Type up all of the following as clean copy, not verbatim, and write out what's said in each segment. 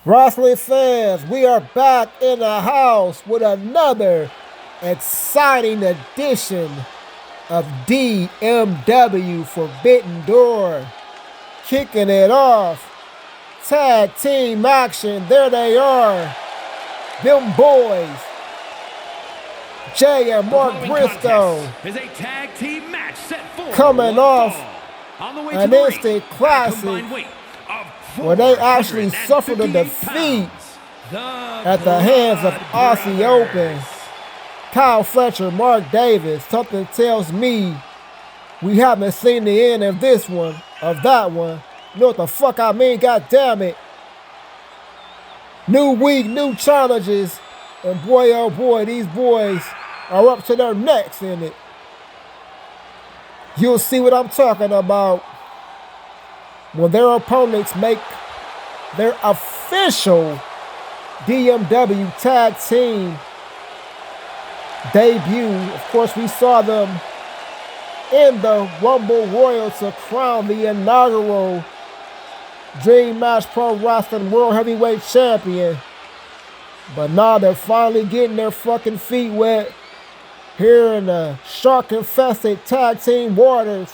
Wrestling fans, we are back in the house with another exciting edition of DMW Forbidden Door. Kicking it off. Tag team action. There they are. Them boys. Jay and Mark Briscoe. Is a tag team match set for coming off an instant ring, classic where they actually suffered a defeat at the hands of Aussie Open. Kyle Fletcher, Mark Davis. Something tells me we haven't seen the end of this one, of that one. You know what the fuck I mean? God damn it. New week, new challenges. And boy, oh boy, these boys are up to their necks in it. You'll see what I'm talking about when their opponents make their official DMW tag team debut. Of course, we saw them in the Rumble Royal to crown the inaugural Dream Match Pro Wrestling World Heavyweight Champion. But now they're finally getting their fucking feet wet here in the shark-infested tag team waters.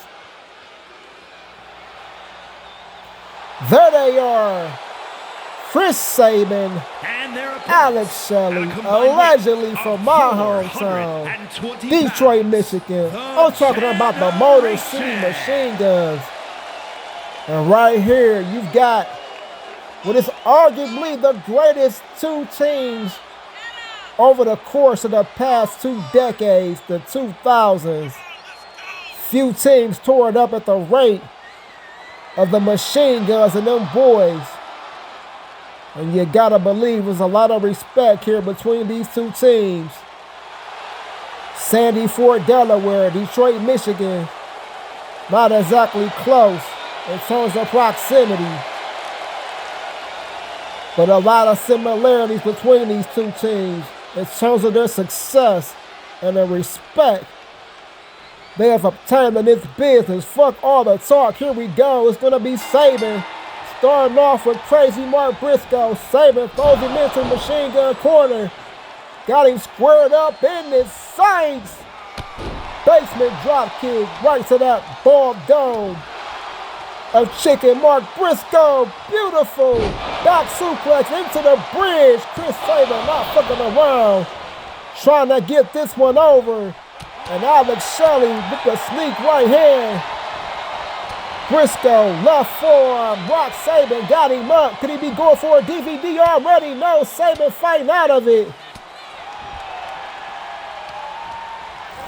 There they are. Chris Sabin, Alex Shelley, allegedly from my hometown, Detroit, Michigan. I'm talking about the Motor City Machine Guns. And right here, you've got what is arguably the greatest two teams over the course of the past 2 decades, the 2000s. Few teams tore it up at the rate of the Machine Guns and them boys. And you gotta believe there's a lot of respect here between these two teams. Sandy Fort, Delaware, Detroit, Michigan. Not exactly close in terms of proximity, but a lot of similarities between these two teams in terms of their success and the respect they have obtained in this business. Fuck all the talk. Here we go. It's going to be Sabin starting off with crazy Mark Briscoe. Sabin throws him into Machine Gun corner. Got him squared up in the sights. Basement drop kick right to that bald dome of chicken. Mark Briscoe, beautiful back suplex into the bridge. Chris Sabin not fucking around, trying to get this one over. And Alex Shelley with the sneak right hand. Briscoe left forearm. Rock Sabin got him up. Could he be going for a DVD already? No, Sabin fighting out of it.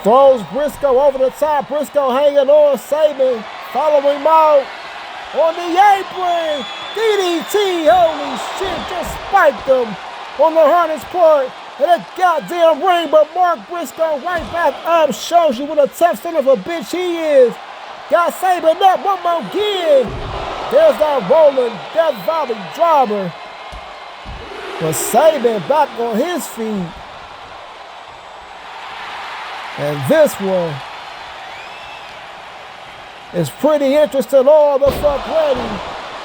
Throws Briscoe over the top. Briscoe hanging on. Sabin following him out. On the apron, DDT, holy shit, just spiked him on the harness part of the goddamn ring, but Mark Briscoe right back up, shows you what a tough son of a bitch he is. Got Sabin up one more again. There's that rolling Death Valley driver. But Sabin back on his feet. And this one is pretty interesting all the fuck ready.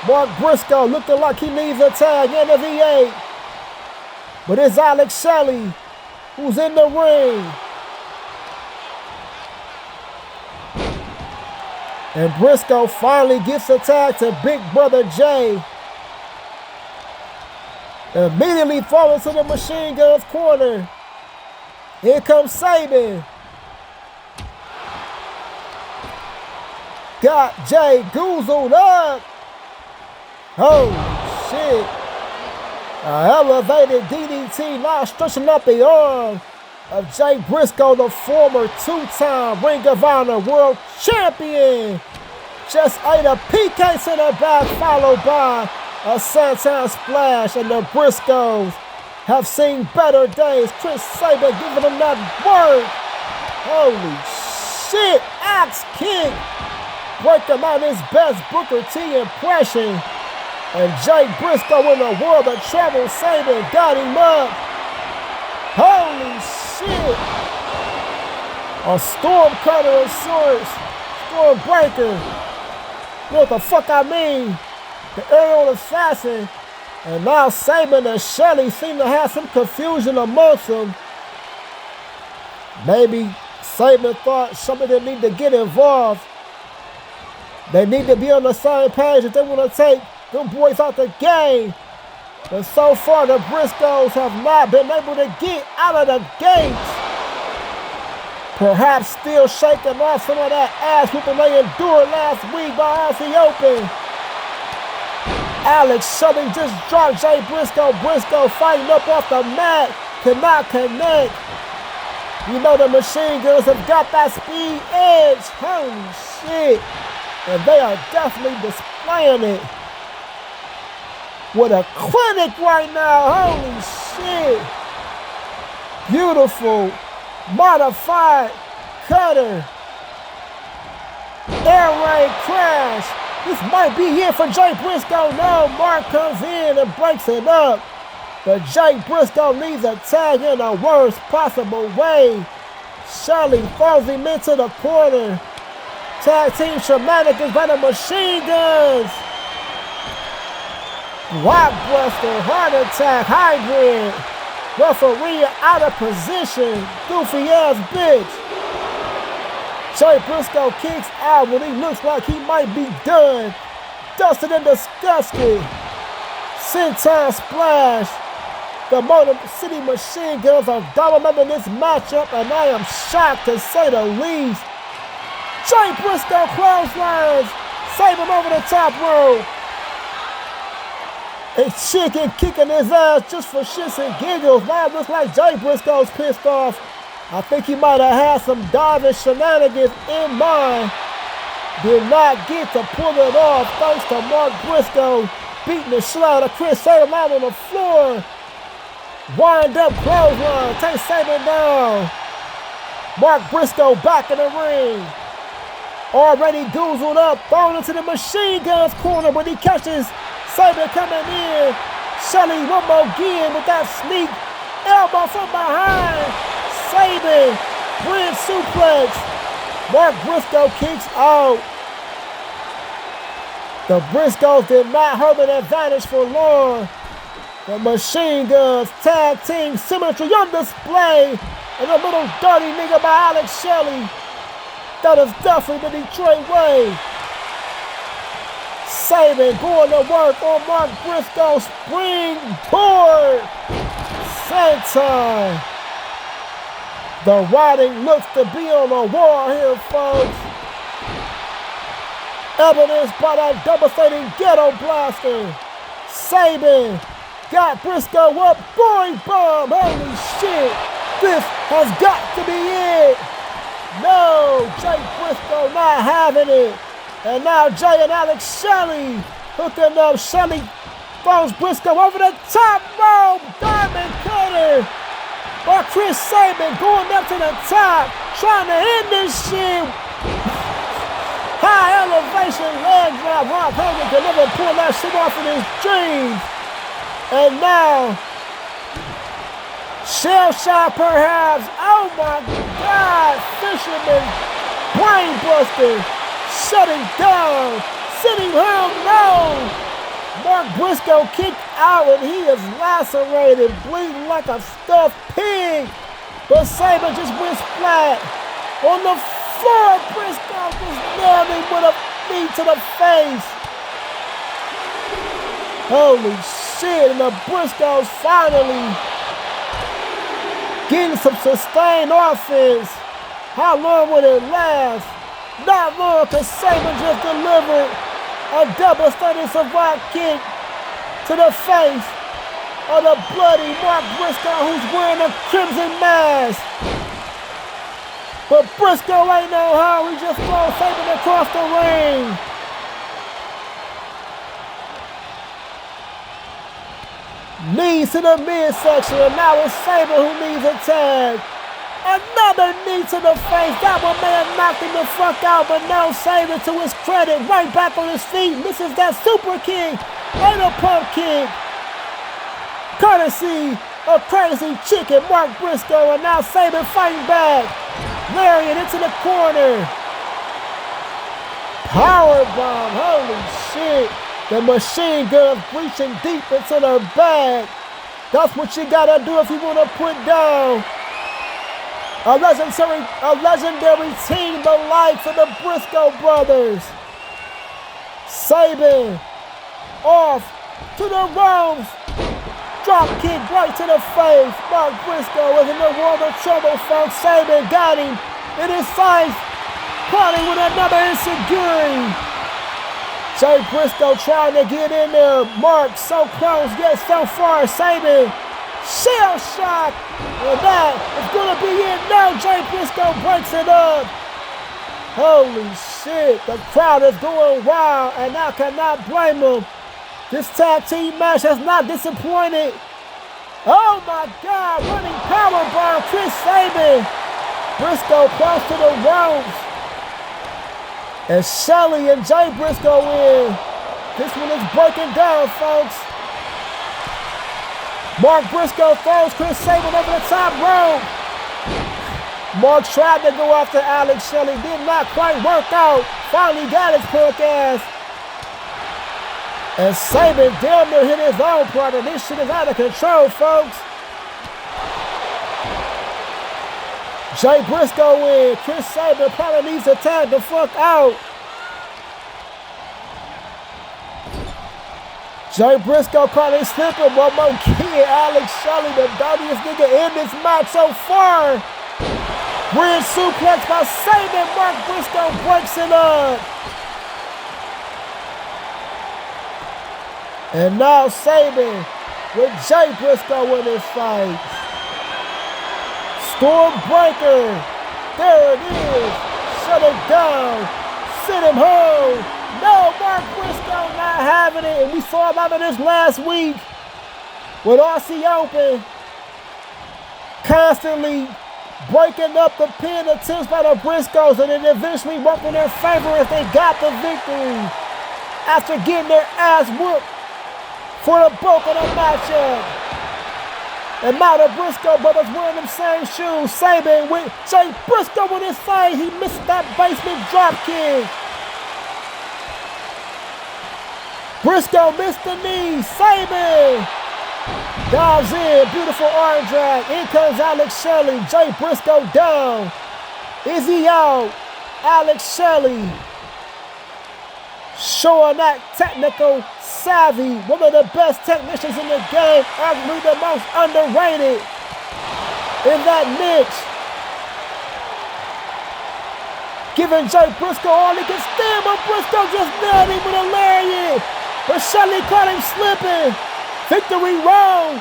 Mark Briscoe looking like he needs a tag in the V8. But it's Alex Shelley who's in the ring. And Briscoe finally gets a tag to Big Brother Jay. Immediately falling to the Machine Gun's corner. Here comes Sabin. Got Jay goozled up. Holy shit. A elevated DDT now stretching up the arm of Jay Briscoe, the former 2-time Ring of Honor World Champion. Just ate a PK to the back, followed by a Santan splash, and the Briscoes have seen better days. Chris Sabin giving them that work. Holy shit. Axe kick. Break him out his best Booker T impression. And Jay Briscoe in the world of trouble. Sabin got him up. Holy shit. A storm cutter of sorts. Storm breaker. You know what the fuck I mean? The aerial assassin And now Saban and Shelley seem to have some confusion amongst them. Maybe Saban thought somebody didn't need to get involved. They need to be on the same page if they want to take them boys out the game. But so far, the Briscoes have not been able to get out of the gates. Perhaps still shaking off some of that ass whooping they endured last week by Aussie Open. Alex Shelley just dropped Jay Briscoe. Briscoe fighting up off the mat, cannot connect. You know the Machine Guns have got that speed edge. Holy shit. And they are definitely displaying it. With a clinic right now. Holy shit. Beautiful. Modified cutter. Air raid crash. This might be it for Jay Briscoe. No, Mark comes in and breaks it up. But Jay Briscoe needs a tag in the worst possible way. Shelley throws him into the corner. Tag team shenanigans by the Machine Guns. Blockbuster, heart attack, hybrid. Referee out of position. Goofy ass bitch. Jay Briscoe kicks out when he looks like he might be done. Dusted and disgusted. Senton splash. The Motor City Machine Guns are dominating this matchup, and I am shocked to say the least. Jay Briscoe clotheslines. Save him over the top rope. And Chicken kicking his ass just for shits and giggles. Now it looks like Jay Briscoe's pissed off. I think he might have had some diving shenanigans in mind. Did not get to pull it off thanks to Mark Briscoe beating the shit out of Chris Sabin out on the floor. Wind up clothesline, take Sabin down. Mark Briscoe back in the ring. Already goozled up, thrown into the Machine Guns corner, but he catches Sabin coming in. Shelley one more again with that sneak elbow from behind. Sabin, bridge suplex. Mark Briscoe kicks out. The Briscoes did not have an advantage for long. The Machine Guns tag team symmetry on display. And a little dirty nigga by Alex Shelley. That is definitely the Detroit way. Sabin going to work on Mark Briscoe. Springboard. Senton. The writing looks to be on the wall here, folks. Evidenced by that devastating ghetto blaster. Sabin got Briscoe up. Boing bomb. Holy shit. This has got to be it. No, Jay Briscoe not having it. And now Jay and Alex Shelley hooking up. Shelley throws Briscoe over the top rope. Diamond cutter by Chris Sabin going up to the top, trying to end this shit. High elevation leg drop. Rock Hogan can never pull that shit off in his dreams. And now, shell shot perhaps. Oh my God, Fisherman brainbuster, shutting down, sitting home, no. Mark Briscoe kicked out and he is lacerated, bleeding like a stuffed pig. But Sabin just went flat on the floor. Briscoe just nailed him with a knee to the face. Holy shit, and the Briscoes finally getting some sustained offense. How long will it last? Not long, because Sabin just delivered a devastating survive kick to the face of the bloody Mark Briscoe, who's wearing a crimson mask. But Briscoe ain't no how. He just throws Sabin across the ring. Knees to the midsection, and now it's Sabin who needs a tag. Another knee to the face. That one may have knocked him the fuck out, but no, Sabin to his credit, right back on his feet, misses that super kick and a pump kick. Courtesy of Crazy Chicken Mark Briscoe, and now Sabin fighting back. Lariat into the corner. Powerbomb, holy shit. The machine gun reaching deep into their bag. That's what you gotta do if you want to put down a legendary team, the likes of the Briscoe brothers. Saban off to the ropes. Drop kick right to the face. Mark Briscoe is in the world of trouble, folks. Saban got him in his sights. Probably with another insecurity. Jay Briscoe trying to get in there. Mark so close, yet so far. Saban shell shock. And that is going to be it now. Jay Briscoe breaks it up. Holy shit. The crowd is going wild, and I cannot blame them. This tag team match has not disappointed. Oh my God, running powerbomb, Chris Saban. Briscoe close to the ropes. And Shelly and Jay Briscoe in. This one is breaking down, folks. Mark Briscoe throws Chris Saban over the top rope. Mark tried to go after Alex Shelley, did not quite work out. Finally got his punk ass. And Saban damn near hit his own partner. This shit is out of control, folks. Jay Briscoe in. Chris Saban probably needs to tag the fuck out. Jay Briscoe probably slipping. One more kid. Alex Shelley, the dirtiest nigga in this match so far. Bridge suplex by Saban. Mark Briscoe breaks it up. And now Saban with Jay Briscoe in his fight. Stormbreaker. There it is. Shut it down. Sit him home. No, Mark Briscoe not having it. And we saw about this last week with RC Open constantly breaking up the pin attempts by the Briscoes, and it eventually worked in their favor as they got the victory after getting their ass whooped for the bulk of the matchup. And now the Briscoe brothers wearing them same shoes. Saban with Jay Briscoe with his fight. He missed that basement drop kick. Briscoe missed the knee. Saban dives in. Beautiful arm drag. In comes Alex Shelley. Jay Briscoe down. Is he out? Alex Shelley showing that technical savvy. One of the best technicians in the game. Arguably the most underrated in that niche. Giving Jay Briscoe all he can stand, but Briscoe just nailed him with a lariat. But Shelley caught him slipping. Victory roll.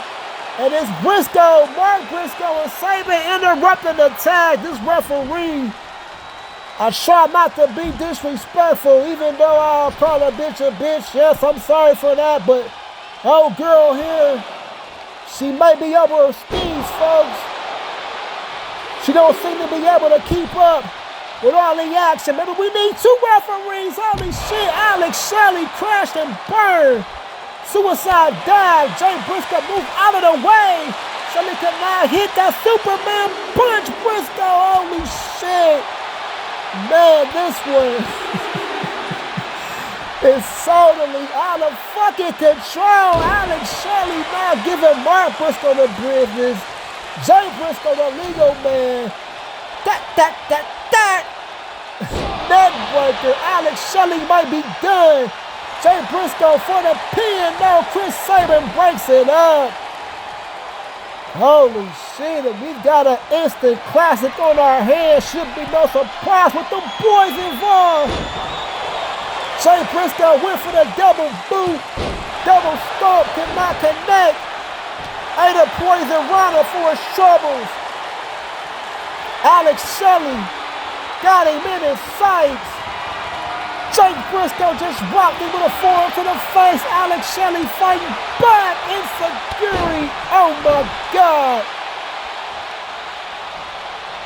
And it's Briscoe, Mark Briscoe and Saban interrupting the tag. This referee, I try not to be disrespectful, even though I'll call a bitch a bitch. Yes, I'm sorry for that, but old girl here, she may be over her skis, folks. She don't seem to be able to keep up with all the action. Maybe we need two referees. Holy shit, Alex Shelley crashed and burned. Suicide dive. Jay Briscoe moved out of the way. Shelley could not hit that Superman punch. Briscoe, holy shit. Man, this one is totally out of fucking control. Alex Shelley now giving Mark Briscoe the business. Jay Briscoe the legal man. That. Neck breaker. Alex Shelley might be done. Jay Briscoe for the pin. No, Chris Saban breaks it up. Holy shit, we got an instant classic on our hands. Should be no surprise with the boys involved. Jay Briscoe went for the double boot. Double stomp, could not connect. Ate a poison runner for his troubles. Alex Shelley got him in his sights. Jay Briscoe just rocked him with a forearm to the face. Alex Shelley fighting back. Insecurity. Oh my God.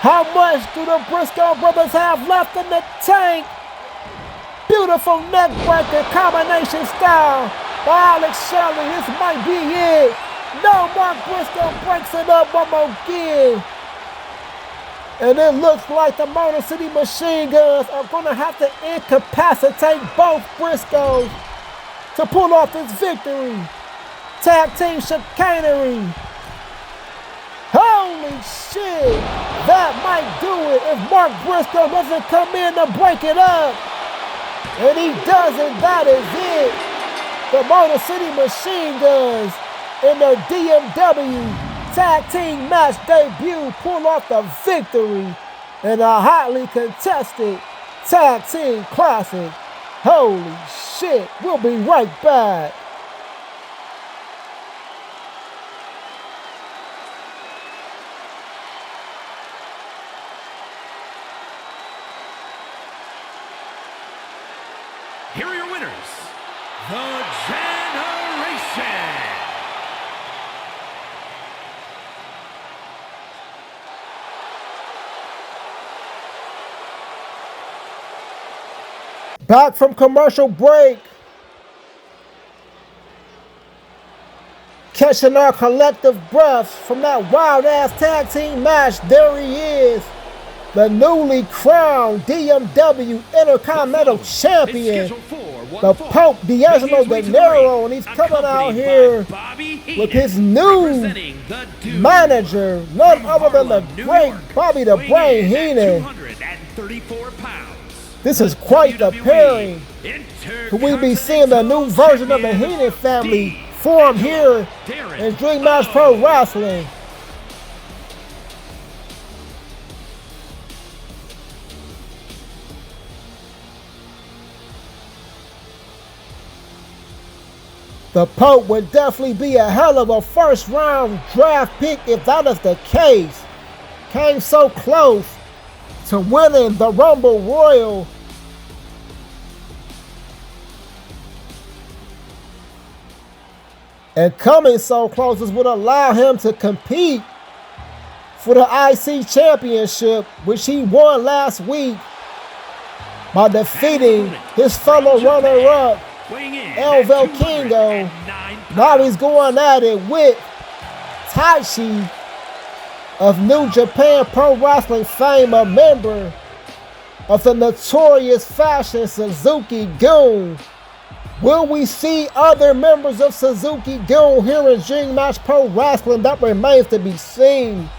How much do the Briscoe brothers have left in the tank? Beautiful neck breaker combination style by Alex Shelley. This might be it. No, Mark Briscoe breaks it up one more again. And it looks like the Motor City Machine Guns are going to have to incapacitate both Briscoes to pull off this victory. Tag team chicanery. Holy shit. That might do it if Mark Briscoe doesn't come in to break it up. And he doesn't. That is it. The Motor City Machine Guns in their DMW tag team match debut pull off the victory in a hotly contested tag team classic. Holy shit. We'll be right back. Here are your winners, the Generation. Back from commercial break. Catching our collective breaths from that wild-ass tag team match. There he is. The newly crowned DMW Intercontinental Champion, the Pope D'Angelo De Niro, and he's coming out here with his new manager, none other than the great Bobby the Brain Heenan. This is quite the pairing. Could we be seeing the new version of the Heenan family form here in Dream Match Pro Wrestling? The Pope would definitely be a hell of a first round draft pick if that is the case. Came so close to winning the Rumble Royal. And coming so close as would allow him to compete for the IC Championship, which he won last week by defeating his fellow runner-up, El Vikingo. Now he's going at it with Taichi of New Japan Pro Wrestling fame, a member of the notorious Fashion Suzuki-gun. Will we see other members of Suzuki-gun here in Dream Match Pro Wrestling? That remains to be seen.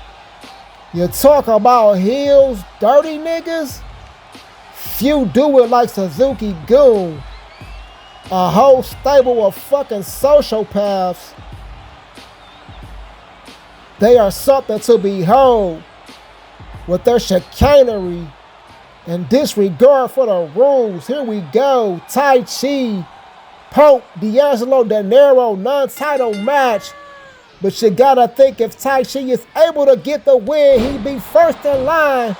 You talk about heels, dirty niggas? Few do it like Suzuki-gun. A whole stable of fucking sociopaths. They are something to behold with their chicanery and disregard for the rules. Here we go. Taichi, Pope D'Angelo De Niro, non-title match. But you gotta think if Taichi is able to get the win, he'd be first in line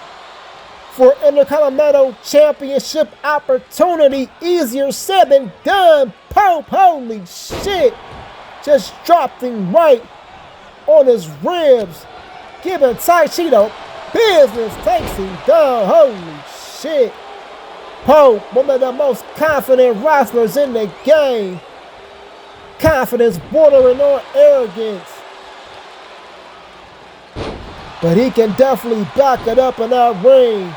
for Intercontinental Championship opportunity. Easier said than done. Pope, holy shit. Just dropped him right on his ribs. Giving Taichi the business. Takes him down. Holy shit. Pope, one of the most confident wrestlers in the game. Confidence bordering on arrogance. But he can definitely back it up in that ring.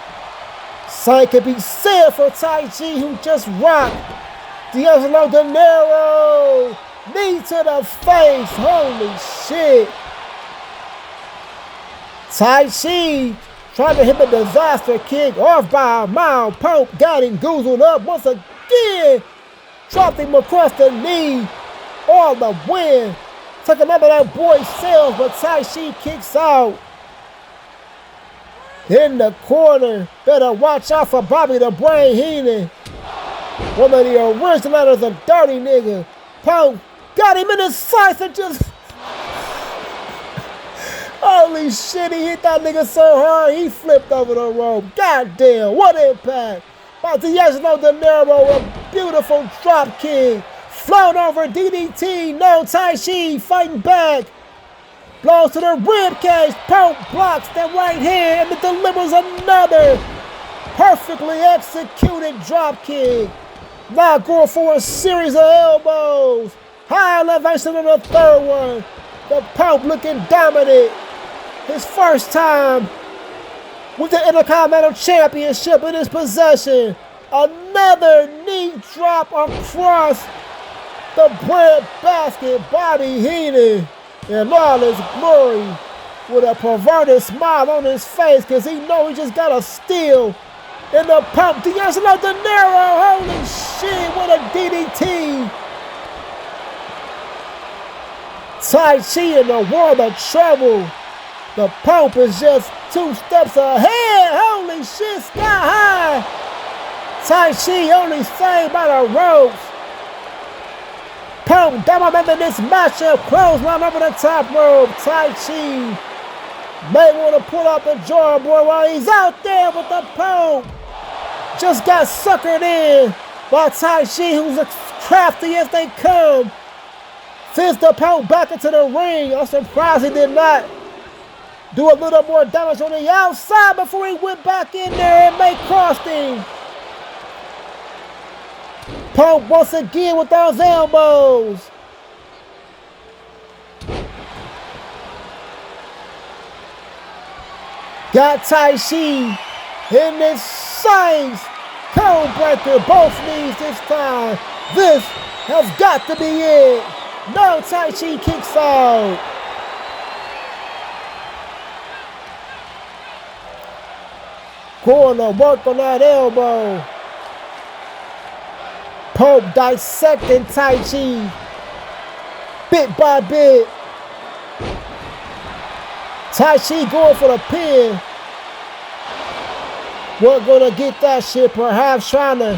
Same can be said for Taichi, who just rocked D'Angelo De Niro. Knee to the face. Holy shit. Taichi trying to hit the disaster kick off by a mile. Pope got him goozled up once again. Dropped him across the knee. All the win. Took him out of that boy's cells, but Taichi kicks out. In the corner, better watch out for Bobby the Brain Heenan. One of the originators of dirty nigga. Pope got him in his sights and just... Holy shit, he hit that nigga so hard, he flipped over the rope. Goddamn, what impact. By D'Angelo De Niro, a beautiful drop kick. Float over DDT, no Taichi fighting back. Blows to the ribcage. Pope blocks that right hand and delivers another perfectly executed drop kick. Now going for a series of elbows. High elevation on the third one. The Pope looking dominant. His first time with the Intercontinental Championship in his possession. Another knee drop across the breadbasket Bobby Heenan in all his glory with a perverted smile on his face because he know he just got a steal in the pump. D'Angelo De Niro, holy shit, what a DDT. Tai Chi in the world of trouble. The Pope is just 2 steps ahead. Holy shit, sky high. Tai Chi only saved by the ropes. Pope dominating this matchup. Clothesline over the top rope. Tai Chi may want to pull out the drawing board while he's out there with the Pope. Just got suckered in by Tai Chi, who's as crafty as they come. Sends the Pope back into the ring. I'm surprised he did not do a little more damage on the outside before he went back in there and made crossing. Pope once again with those elbows. Got Tai Chi in this size. Code breaker, both knees this time. This has got to be it. No, Tai Chi kicks out. Going to work on that elbow. Pope dissecting Tai Chi bit by bit. Tai Chi going for the pin. We're going to get that shit, perhaps trying to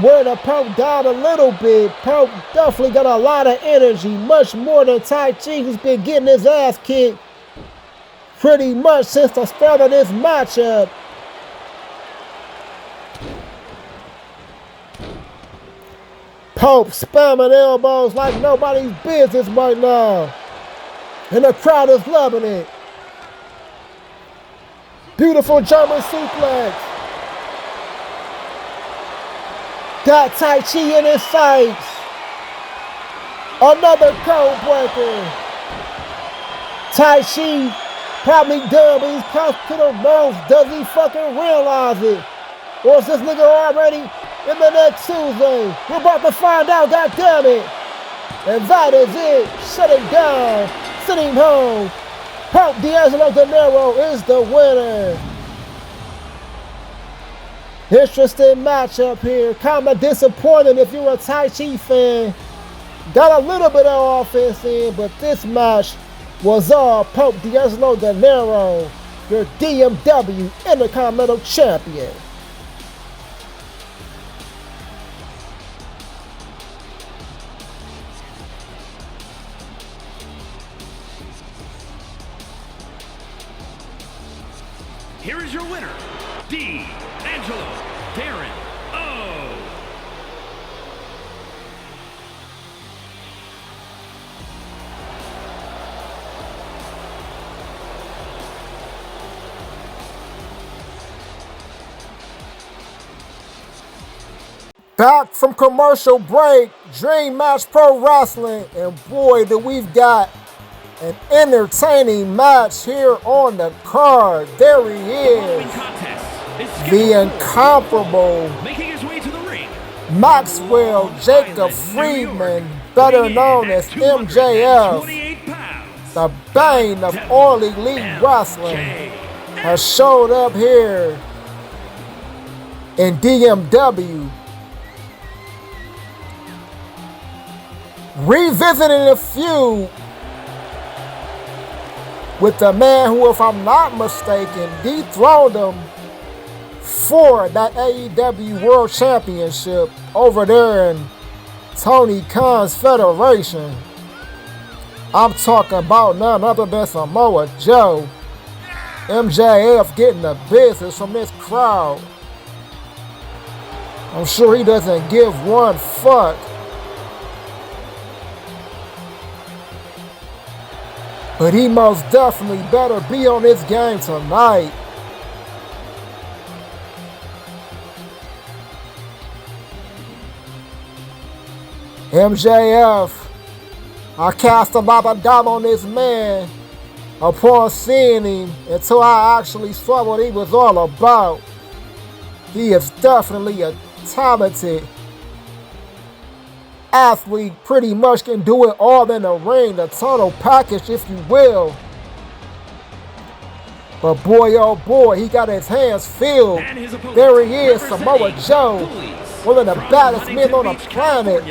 wear the Pope down a little bit. Pope definitely got a lot of energy, much more than Tai Chi, who's been getting his ass kicked pretty much since the start of this matchup. Pope spamming elbows like nobody's business right now. And the crowd is loving it. Beautiful German suplex. Got Tai Chi in his sights. Another code breaker. Tai Chi probably done, but he's close to the ropes. Does he fucking realize it? Or is this nigga already in the next Tuesday? We're about to find out, goddammit. And that is it. Shut it down. Send him home. Pope D'Angelo De Niro is the winner. Interesting matchup here. Kind of disappointing if you're a Tai Chi fan. Got a little bit of offense in, but this match was all Pope D'Angelo De Niro, your DMW Intercontinental Champion. Here is your winner, D'Angelo Darren O. Back from commercial break, Dream Match Pro Wrestling, and boy, do we've got an entertaining match here on the card. There he is, the incomparable Making his way to the ring, Maxwell Jacob Friedman, better known as MJF, the bane of all elite wrestling, has showed up here in DMW, revisiting a feud with the man who, if I'm not mistaken, dethroned him for that AEW World Championship over there in Tony Khan's Federation. I'm talking about none other than Samoa Joe. MJF getting the business from this crowd. I'm sure he doesn't give one fuck. But he most definitely better be on this game tonight. MJF, I cast a lot of doubt on this man upon seeing him until I actually saw what he was all about. He is definitely a talented athlete pretty much can do it all in the ring, the total package, if you will. But boy, oh boy, he got his hands filled. There he is, Samoa Joe, one of the baddest men on the planet.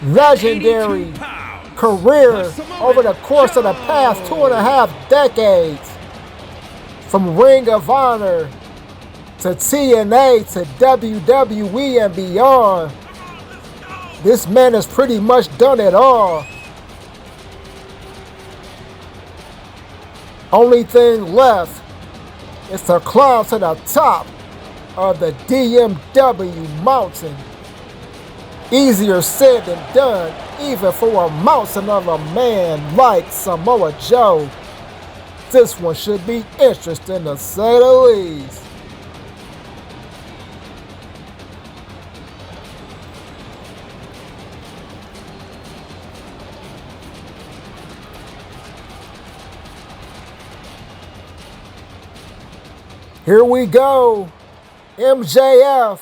Legendary career over the course of the past 2.5 decades. From Ring of Honor to TNA to WWE and beyond. This man has pretty much done it all. Only thing left is to climb to the top of the DMW mountain. Easier said than done, even for a mountain of a man like Samoa Joe. This one should be interesting to say the least. Here we go. MJF,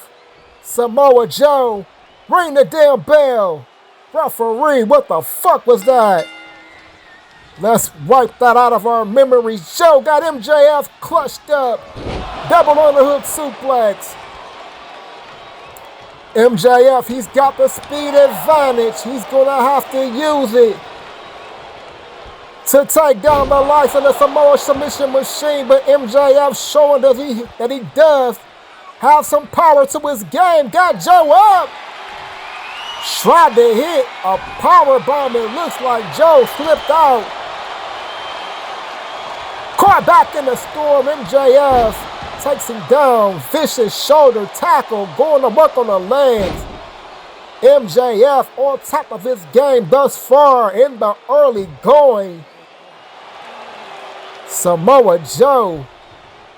Samoa Joe, ring the damn bell. Referee, what the fuck was that? Let's wipe that out of our memories. Joe got MJF clutched up. Double underhook suplex. MJF, he's got the speed advantage. He's gonna have to use it to take down the likes of the Samoa submission machine, but MJF showing that he does have some power to his game. Got Joe up. Tried to hit a power bomb. It looks like Joe slipped out. Caught back in the storm. MJF takes him down. Vicious shoulder tackle. Going to work on the legs. MJF on top of his game thus far in the early going. Samoa Joe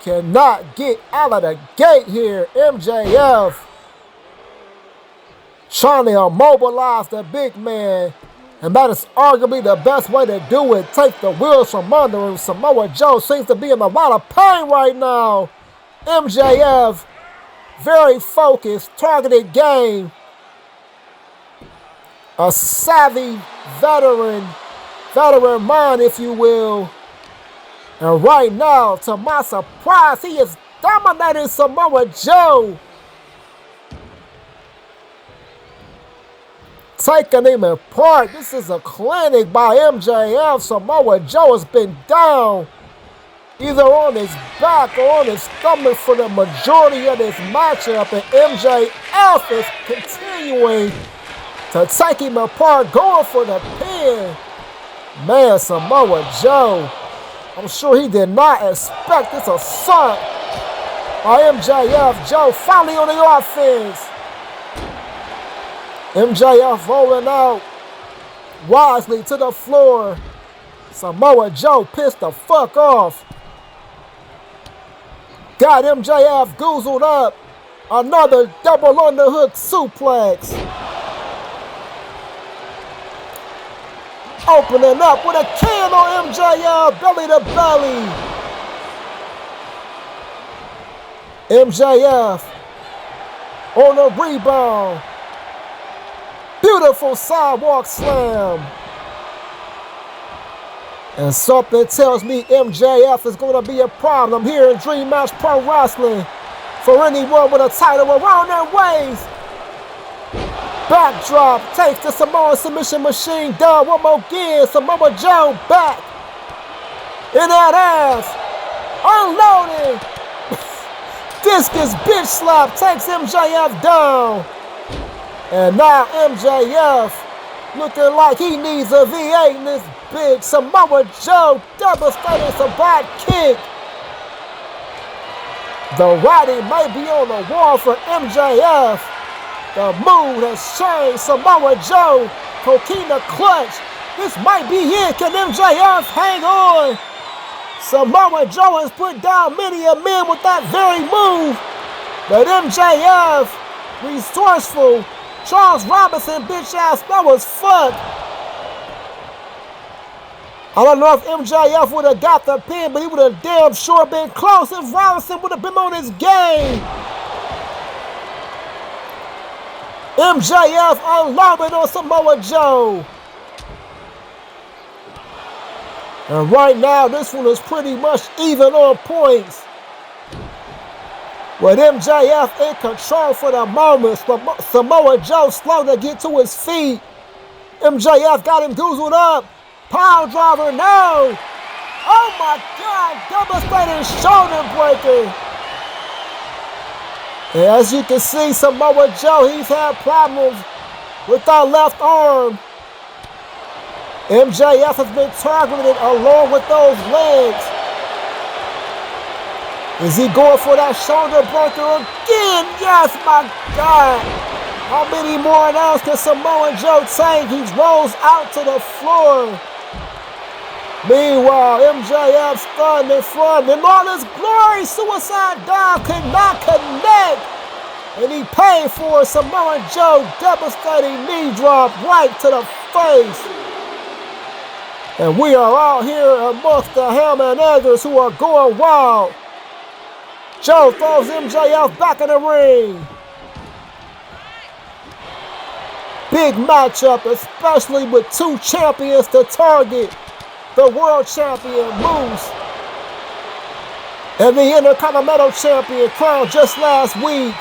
cannot get out of the gate here. MJF trying to immobilize the big man, and that is arguably the best way to do it. Take the wheels from under him. Samoa Joe seems to be in a lot of pain right now. MJF, very focused, targeted game. A savvy veteran mind, if you will. And right now, to my surprise, he is dominating Samoa Joe. Taking him apart. This is a clinic by MJF. Samoa Joe has been down either on his back or on his stomach for the majority of this matchup. And MJF is continuing to take him apart, going for the pin. Man, Samoa Joe, I'm sure he did not expect this assault by MJF. Joe finally on the offense. MJF rolling out wisely to the floor. Samoa Joe pissed the fuck off. Got MJF goozled up. Another double underhook suplex. Opening up with a can on MJF, belly to belly. MJF on the rebound. Beautiful sidewalk slam. And something tells me MJF is going to be a problem here in Dream Match Pro Wrestling for anyone with a title around their waist. Backdrop takes the Samoa submission machine down one more again. Samoa Joe back in that ass. Unloading. Discus bitch slap takes MJF down. And now MJF looking like he needs a V8 in this bitch. Samoa Joe devastating Sabat kick. The writing may be on the wall for MJF. The mood has changed. Samoa Joe, Coquina clutch. This might be it. Can MJF hang on? Samoa Joe has put down many a man with that very move. But MJF, resourceful. Charles Robinson, bitch ass, that was fucked. I don't know if MJF would have got the pin, but he would have damn sure been close if Robinson would have been on his game. MJF unloaded on Samoa Joe. And right now, this one is pretty much even on points. With MJF in control for the moment, Samoa Joe slow to get to his feet. MJF got him goozled up. Power driver, no. Oh my God, devastating shoulder breaker. And as you can see, Samoa Joe, he's had problems with that left arm. MJF has been targeted along with those legs. Is he going for that shoulder breaker again? Yes, my God. How many more of those can Samoa Joe take? He rolls out to the floor. Meanwhile, MJF stunned in front. In all his glory, Suicide Dive could not connect. And he paid for Samoa Joe devastating knee drop right to the face. And we are out here amongst the Hammer and Eggers who are going wild. Joe throws MJF back in the ring. Big matchup, especially with two champions to target. The world champion, Moose, and the Intercontinental champion, crowned just last week.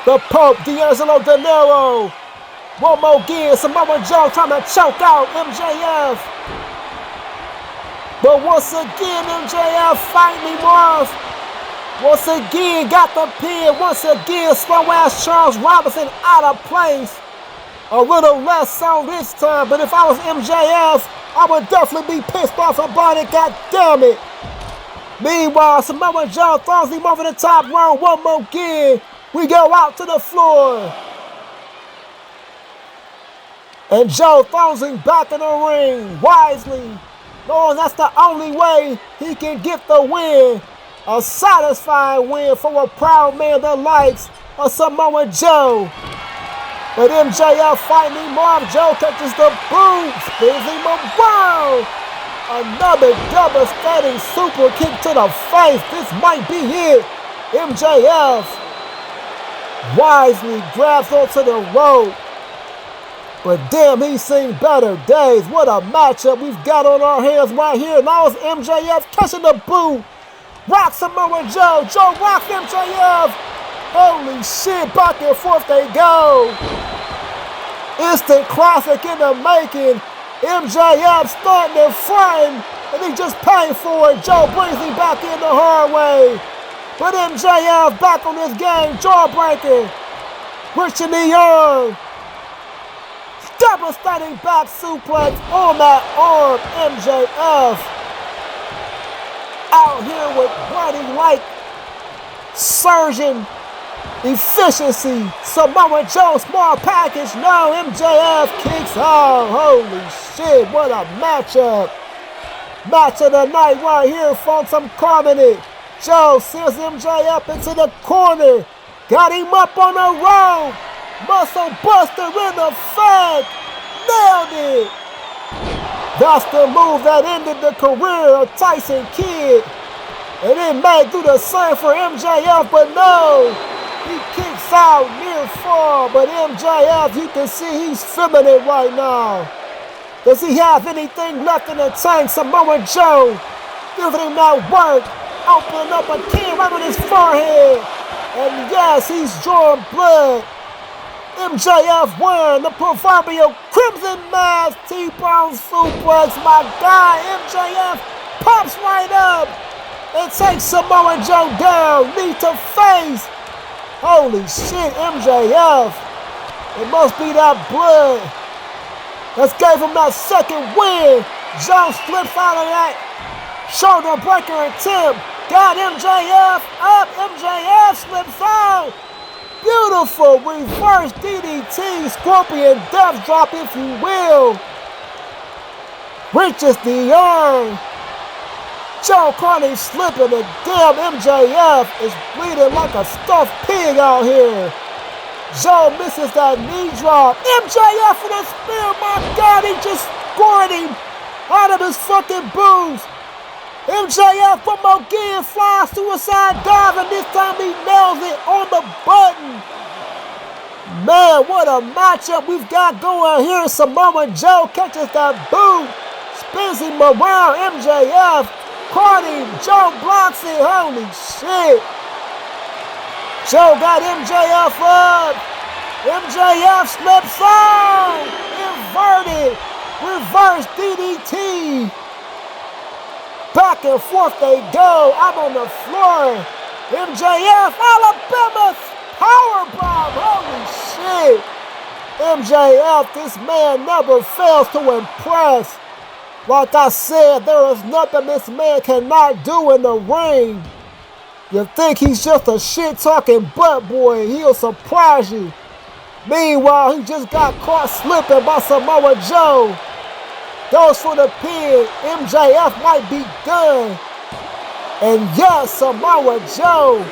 The Pope, D'Angelo De Niro. One more again, Samoa Joe trying to choke out MJF. But once again, MJF fighting him off. Once again, got the pin. Once again, slow-ass Charles Robinson out of place. A little less so this time, but if I was MJF, I would definitely be pissed off about it, god damn it. Meanwhile, Samoa Joe throws him over the top rope one more again. We go out to the floor. And Joe throws him back in the ring, wisely, knowing that's the only way he can get the win. A satisfying win for a proud man that likes a Samoa Joe. But MJF fighting him off. Joe touches the boot, spins him around. Another devastating super kick to the face. This might be it. MJF wisely grabs onto the rope. But damn, he's seen better days. What a matchup we've got on our hands right here. Now it's MJF catching the boot. Rocks Samoa Joe. Joe rocks MJF. Holy shit, back and forth they go. Instant classic in the making. MJF starting in front, and he just paid for it. Joe brings him back in the hard way. But MJF back on this game. Jawbreaker. Pushing the arm. Devastating back suplex on that arm. MJF out here with running like surgeon efficiency. Samoa Joe, small package. No, MJF kicks out. Holy shit, what a matchup. Match of the night right here, folks. I'm calling it. Joe sends MJF into the corner. Got him up on the rope. Muscle buster in the fag. Nailed it. That's the move that ended the career of Tyson Kidd. And it may do the same for MJF, but no. He kicks out near fall, but MJF, you can see he's feeling it right now. Does he have anything left in the tank? Samoa Joe giving him that work. Opening up a can right on his forehead. And yes, he's drawing blood. MJF wearing the proverbial Crimson Mask T-bone suplex. My guy, MJF pops right up and takes Samoa Joe down, knee to face. Holy shit, MJF. It must be that blood that gave him that second win. Joe slips out of that shoulder breaker attempt. Got MJF up. MJF slips out. Beautiful reverse DDT, Scorpion Death Drop, if you will. Reaches the arm. Joe Carney slipping, and damn, MJF is bleeding like a stuffed pig out here. Joe misses that knee drop. MJF for the spear, my God, he just scored him out of his fucking boots. MJF from again, flies suicide dive, and this time he nails it on the button. Man, what a matchup we've got going here. Samoa Joe catches that boot, spins him around. MJF, Cardi, Joe blocks it. Holy shit. Joe got MJF up. MJF slips on. Inverted. Reverse DDT. Back and forth they go. I'm on the floor. MJF, Alabama powerbomb. Holy shit. MJF, this man never fails to impress. Like I said, there is nothing this man cannot do in the ring. You think he's just a shit-talking butt boy, he'll surprise you. Meanwhile, he just got caught slipping by Samoa Joe. Goes for the pin. MJF might be done. And yes, Samoa Joe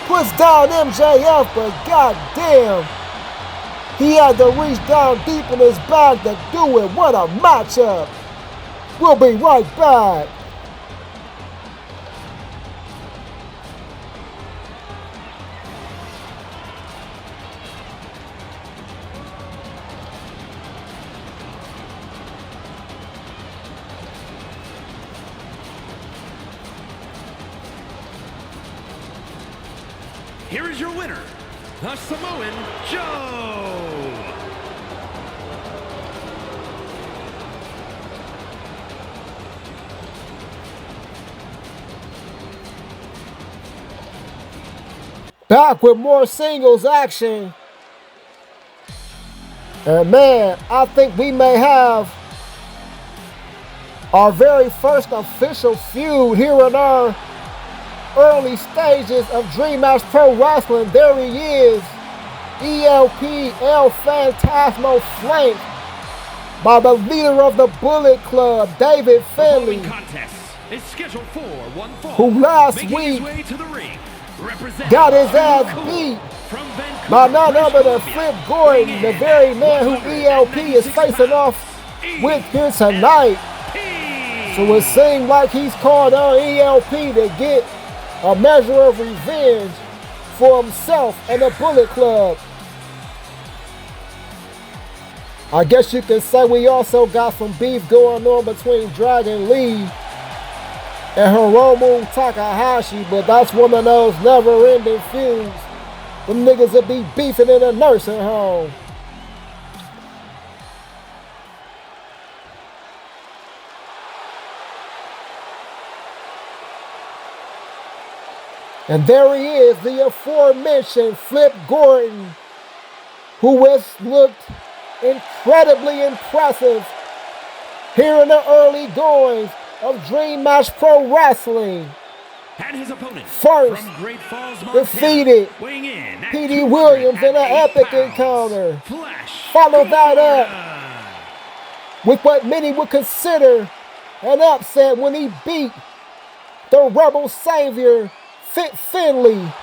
puts down MJF, but goddamn, he had to reach down deep in his bag to do it. What a matchup. We'll be right back. Here is your winner, the Samoan Joe. Back with more singles action. And man, I think we may have our very first official feud here in our early stages of Dream Match Pro Wrestling. There he is, ELP El Phantasmo, flanked by the leader of the Bullet Club, David Finlay, Contest is scheduled for one fall. who last week got his ass beat by none other than Flip Gordon, the very man who ELP is facing off with here tonight. So it seems like he's called on ELP to get a measure of revenge for himself and the Bullet Club. I guess you can say we also got some beef going on between Dragon Lee and Hiromu Takahashi, but that's one of those never-ending feuds. Them niggas will be beefing in a nursing home. And there he is, the aforementioned Flip Gordon, who has looked incredibly impressive here in the early goings of Dream Match Pro Wrestling. And his opponent, first from Great Falls, Montana, defeated weighing in at P.D. Williams in an epic pounds, encounter. Flash Follow that Guerra. up with what many would consider an upset when he beat the Rebel Savior, Fit Finlay.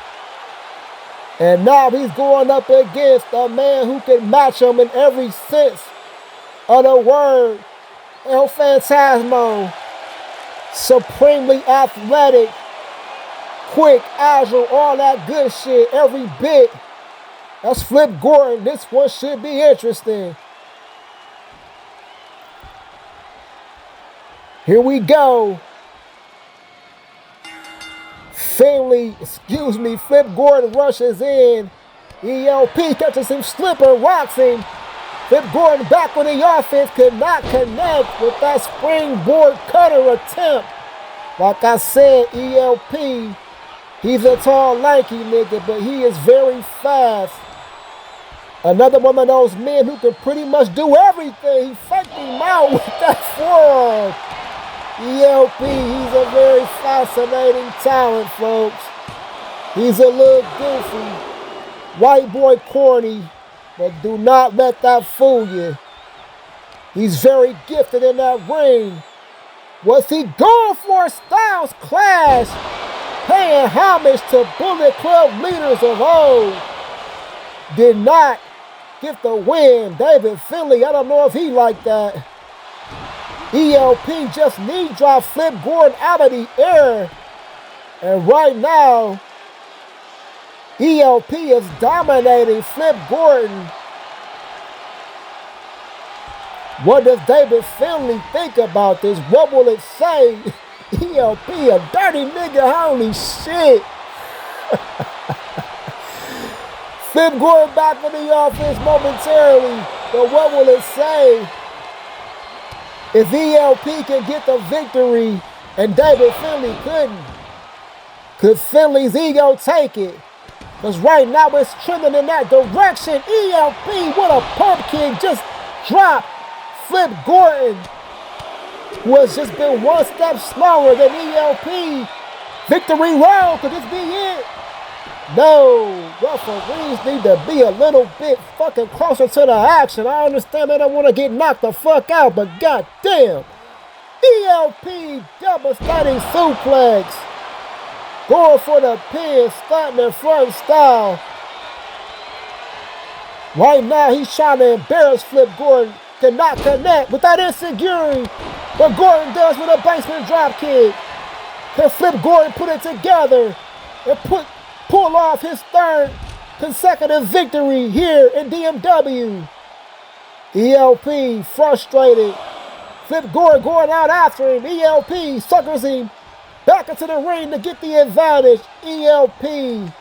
And now he's going up against a man who can match him in every sense of the word. El Phantasmo, supremely athletic, quick, agile, all that good shit, every bit. That's Flip Gordon. This one should be interesting. Here we go. Flip Gordon rushes in. ELP catches him, slipper, rocks him. Flip Gordon back on the offense, could not connect with that springboard cutter attempt. Like I said, ELP, he's a tall, lanky nigga, but he is very fast. Another one of those men who can pretty much do everything. He faked him out with that forearm. ELP, he's a very fascinating talent, folks. He's a little goofy, white boy corny, but do not let that fool you. He's very gifted in that ring. Was he going for a Styles Clash? Paying homage to Bullet Club leaders of old. Did not get the win. David Finlay, I don't know if he liked that. ELP just knee drop Flip Gordon out of the air. And right now, ELP is dominating Flip Gordon. What does David Finlay think about this? What will it say? ELP, a dirty nigga, holy shit. Flip Gordon back in the offense momentarily, but what will it say? If ELP can get the victory and David Finlay couldn't, could Finlay's ego take it? Because right now it's trending in that direction. ELP, what a pump kick, just dropped Flip Gordon, who has just been one step slower than ELP. Victory round, could this be it? No, referees need to be a little bit fucking closer to the action. I understand they don't want to get knocked the fuck out, but goddamn. ELP devastating suplex. Going for the pin, starting in front style. Right now he's trying to embarrass Flip Gordon. Cannot connect with that insecurity. But Gordon does with a basement drop kick. Can Flip Gordon put it together and pull off his third consecutive victory here in DMW? ELP frustrated. Flip Gordon going out after him. ELP suckers him back into the ring to get the advantage. ELP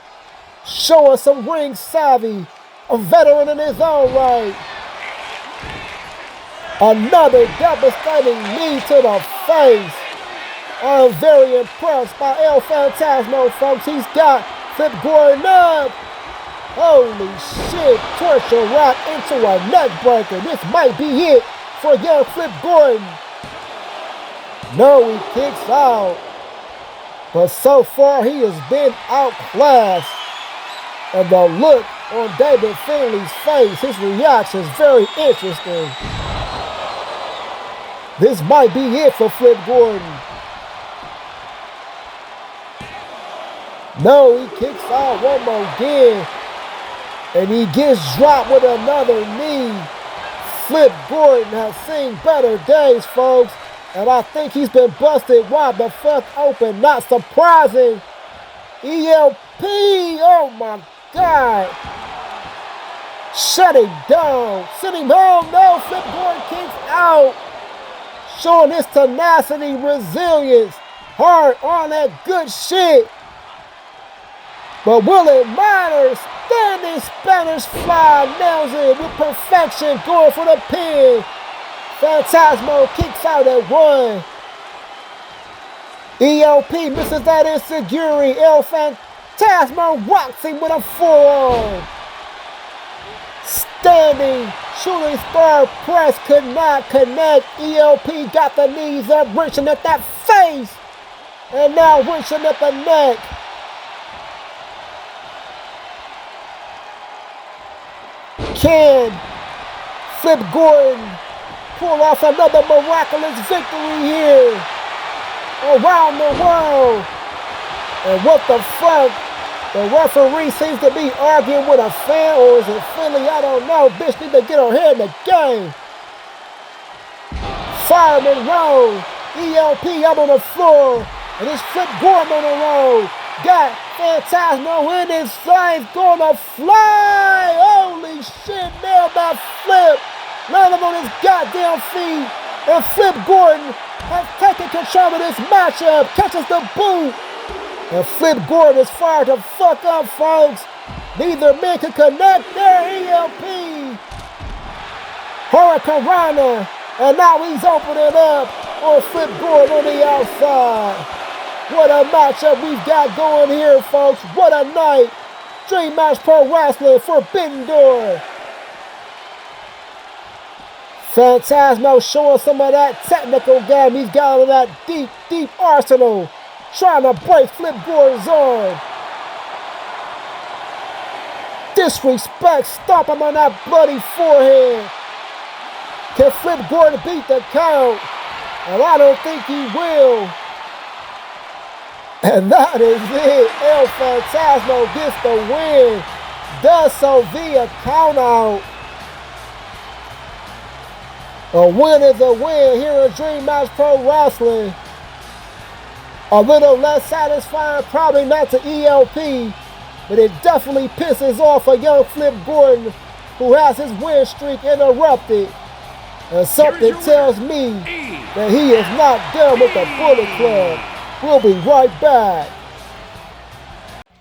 showing some ring savvy. A veteran in his own right. Another devastating knee to the face. I'm very impressed by El Phantasmo, folks. He's got Flip Gordon up. Holy shit. Torture rock into a neck breaker. This might be it for young Flip Gordon. No, he kicks out. But so far he has been outclassed. And the look on David Finlay's face, his reaction is very interesting. This might be it for Flip Gordon. No, he kicks out one more again. And he gets dropped with another knee. Flip Gordon has seen better days, folks. And I think he's been busted wide the fuck open. Not surprising. ELP, oh my God. Shut him down. Send him home. No, Flip Gordon kicks out. Showing his tenacity, resilience, hard on that good shit. But will it matter? Standing Spanish fly nails it with perfection, going for the pin. Phantasmo kicks out at one. ELP misses that insecurity. El Phantasmo rocks him with a forearm. Standing shooting star press could not connect. ELP got the knees up, wrenching at that face. And now wrenching at the neck. Can Flip Gordon pull off another miraculous victory here around the world? And what the fuck? The referee seems to be arguing with a fan, or is it Finlay? I don't know. Bitch need to get her head in the game. Fireman roll. ELP up on the floor. And it's Flip Gordon on the roll. Got Phantasmo in his face, gonna fly. Holy shit, nailed that Flip. Landed on his goddamn feet. And Flip Gordon has taken control of this matchup. Catches the boot. And Flip Gordon is fired the fuck up, folks. Neither man can connect there. ELP. Hurricane Rana. And now he's opening up on Flip Gordon on the outside. What a matchup we've got going here, folks. What a night. Dream Match Pro Wrestling, Forbidden Door. Phantasmo showing some of that technical game. He's got all of that deep arsenal. Trying to break Flip Gordon's arm. Disrespect, stomp him on that bloody forehead. Can Flip Gordon beat the count? And I don't think he will. And that is it. El Phantasmo gets the win. Does so via countout. A win is a win here in Dream Match Pro Wrestling. A little less satisfying, probably not to ELP, but it definitely pisses off a young Flip Gordon who has his win streak interrupted. And something tells me that he is not done with the Bullet Club. We'll be right back.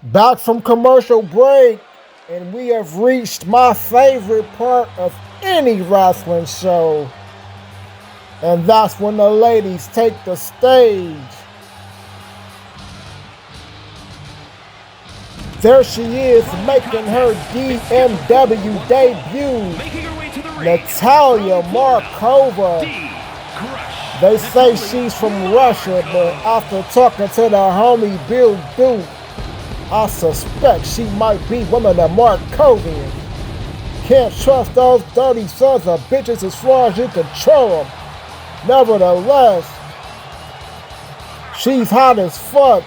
Back from commercial break, and we have reached my favorite part of any wrestling show. And that's when the ladies take the stage. There she is, making her DMW debut. Natalia Markova. They say she's from Russia, but after talking to the homie Bill Duke, I suspect she might be one of the Markovians. Can't trust those dirty sons of bitches as far as you control them. Nevertheless, she's hot as fuck.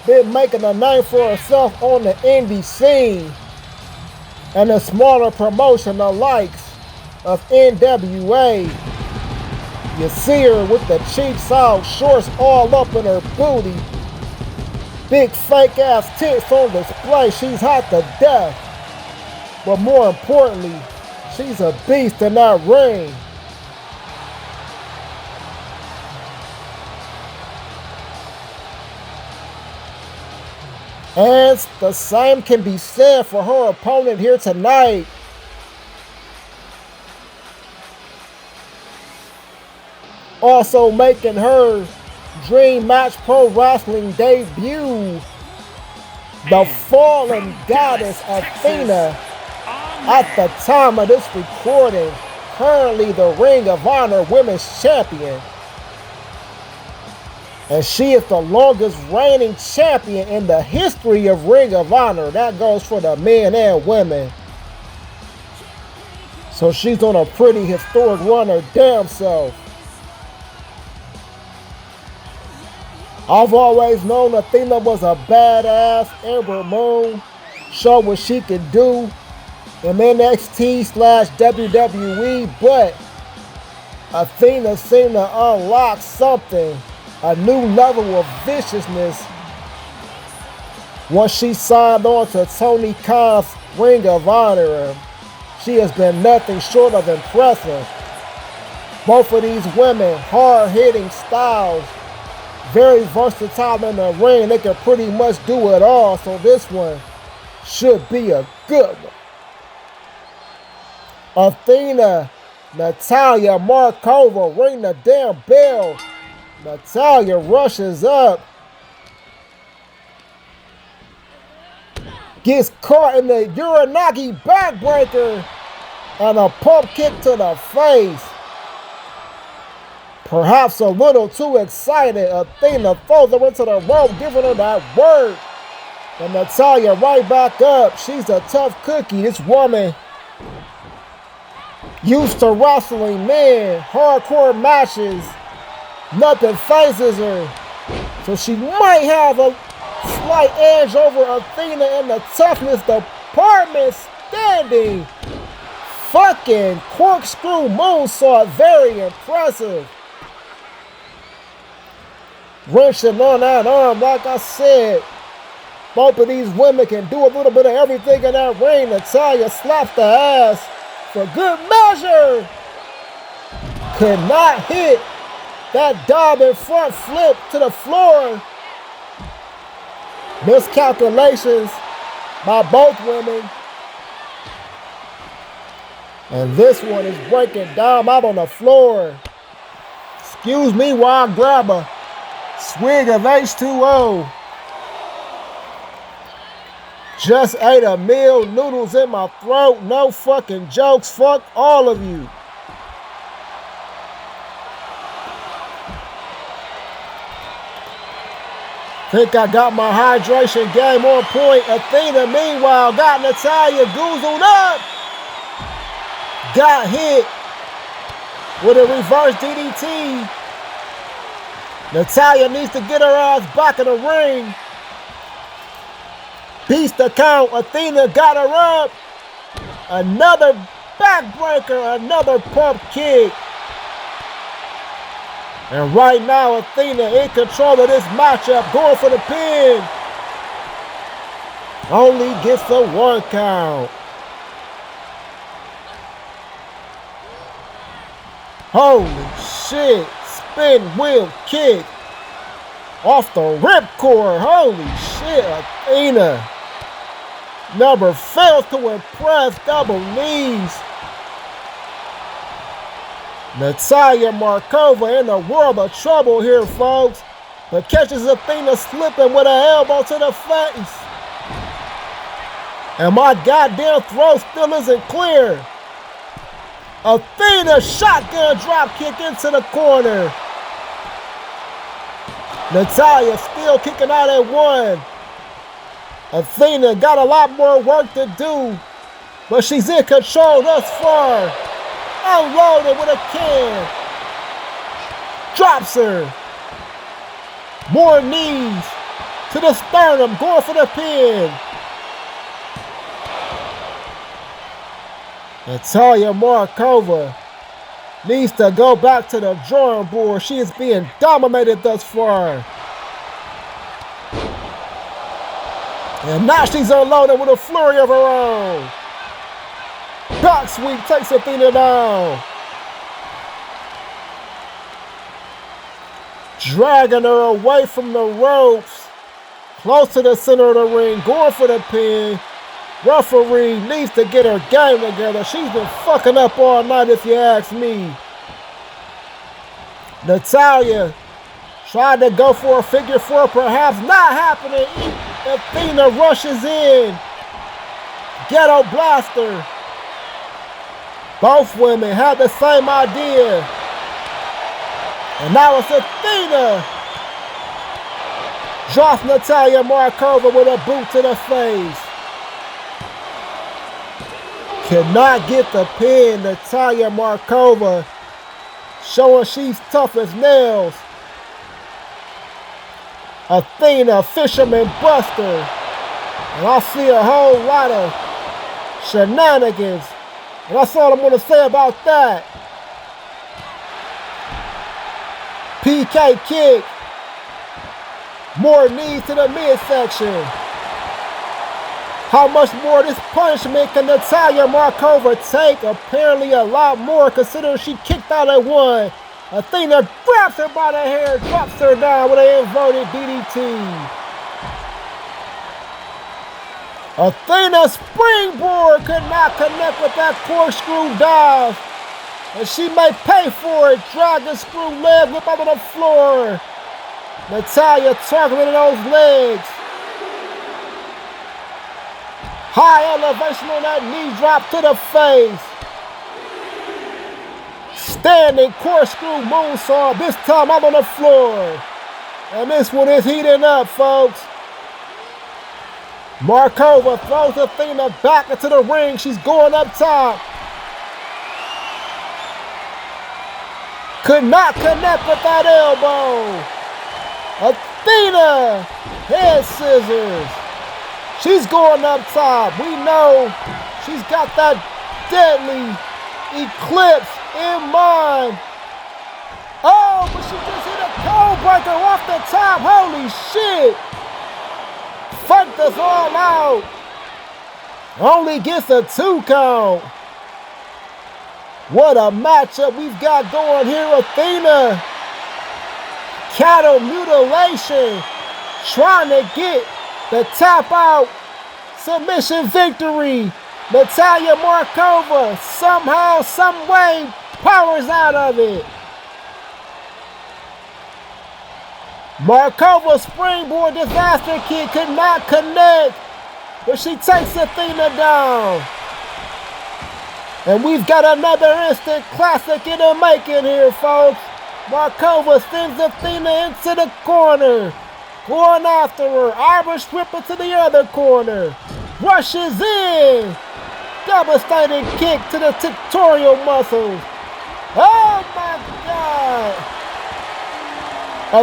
Been making a name for herself on the indie scene and a smaller promotion the likes of NWA. You see her with the cheeks out, shorts all up in her booty, big fake ass tits on display. She's hot to death. But more importantly, she's a beast in that ring. And the same can be said for her opponent here tonight. Also making her Dream Match Pro Wrestling debut, the fallen goddess Athena, at the time of this recording, currently the Ring of Honor Women's Champion. And she is the longest reigning champion in the history of Ring of Honor. That goes for the men and women. So she's on a pretty historic run her damn self. I've always known Athena was a badass Ember Moon. Show what she could do in NXT/WWE, but Athena seemed to unlock something, a new level of viciousness, once she signed on to Tony Khan's Ring of Honor. She has been nothing short of impressive. Both of these women, hard-hitting styles, very versatile in the ring. They can pretty much do it all, so this one should be a good one. Athena, Natalia Markova, ring the damn bell. Natalia rushes up, gets caught in the Uranagi backbreaker, and a pump kick to the face. Perhaps a little too excited, Athena throws her into the rope, giving her that work. And Natalia right back up. She's a tough cookie. This woman used to wrestling men, hardcore matches. Nothing phases her. So she might have a slight edge over Athena in the toughness department. Standing fucking corkscrew moonsault, very impressive. Wrenching on that arm, like I said. Both of these women can do a little bit of everything in that ring. Natalia slaps the ass for good measure. Could not hit that diving front flip to the floor. Miscalculations by both women. And this one is breaking down out on the floor. Excuse me while I grab a swig of H2O. Just ate a meal, noodles in my throat, no fucking jokes, fuck all of you. Think I got my hydration game on point. Athena, meanwhile, got Natalia goozled up. Got hit with a reverse DDT. Natalia needs to get her ass back in the ring. Beats the count. Athena got her up. Another backbreaker, another pump kick. And right now, Athena in control of this matchup, going for the pin. Only gets a 1 count. Holy shit. Spin wheel kick. Off the ripcord. Holy shit. Athena. Number fails to impress. Double knees. Natalia Markova in a world of trouble here, folks. But catches Athena slipping with an elbow to the face. And my goddamn throw still isn't clear. Athena shotgun drop kick into the corner. Natalia still kicking out at 1. Athena got a lot more work to do, but she's in control thus far. Unloaded with a can. Drops her. More knees to the sternum, going for the pin. Natalia Markova needs to go back to the drawing board. She is being dominated thus far. And now she's unloaded with a flurry of her own. Back sweep takes Athena down. Dragging her away from the ropes. Close to the center of the ring, going for the pin. Referee needs to get her game together. She's been fucking up all night if you ask me. Natalia tried to go for a figure 4, perhaps not happening. Athena rushes in. Ghetto blaster. Both women had the same idea. And now it's Athena. Drops Natalia Markova with a boot to the face. Cannot get the pin. Natalia Markova showing she's tough as nails. Athena, fisherman buster. And I see a whole lot of shenanigans. And that's all I'm going to say about that. PK kick. More knees to the midsection. How much more of this punishment can Natalia Markova take? Apparently a lot more, considering she kicked out at 1. Athena grabs her by the hair, drops her down with an inverted DDT. Athena's springboard could not connect with that corkscrew dive. And she may pay for it. Dragon screw leg whip up on the floor. Natalia targeting those legs. High elevation on that knee drop to the face. Standing corkscrew moonsault. This time I'm on the floor. And this one is heating up, folks. Markova throws Athena back into the ring. She's going up top. Could not connect with that elbow. Athena, head scissors. She's going up top. We know she's got that deadly eclipse in mind. Oh, but she just hit a cold breaker off the top. Holy shit. Fucked us all out. Only gets a 2 count. What a matchup we've got going here. Athena. Cattle mutilation. Trying to get the tap out submission victory. Natalia Markova somehow, some way powers out of it. Markova's springboard disaster kick could not connect, but she takes Athena down. And we've got another instant classic in the making here, folks. Markova sends Athena into the corner. Going after her. Irish whip to the other corner. Rushes in. Devastating kick to the pectoral muscles. Oh my God.